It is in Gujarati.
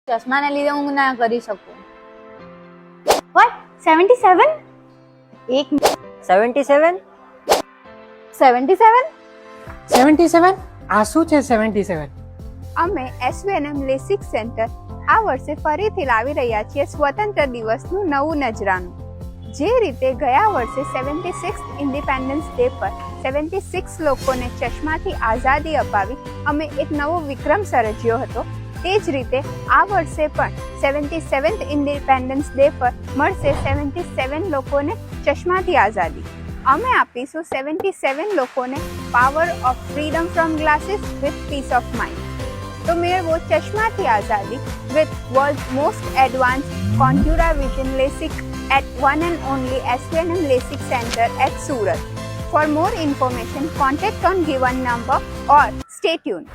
ચશ્માને લીધે હું ના કરી શકું. What? 77? એક 77? 77? 77? આ શું છે 77? અમે એસવીએનએમ લેસિક સેન્ટર આ વર્ષે ફરીથી લાવી રહ્યા છીએ સ્વતંત્ર દિવસનું નવું નજરાનું. જે રીતે ગયા વર્ષે 76th ઇન્ડિપેન્ડન્સ ડે પર 76 લોકોને ચશ્માથી આઝાદી અપાવી અમે એક નવો વિક્રમ સર્જ્યો હતો, તે જ રીતે આ વર્ષે પણ 77th ઇન્ડિપેન્ડન્સ ડે પર મળશે 77 લોકોને ચશ્માથી આઝાદી. અમે આપીશું 77 લોકોને power of freedom from glasses with peace of mind. તો મેળવો ચશ્માથી આઝાદી with world's most advanced Contura Vision LASIK at one and only SVNM LASIK Center at Surat. For more information, contact on given number or stay tuned.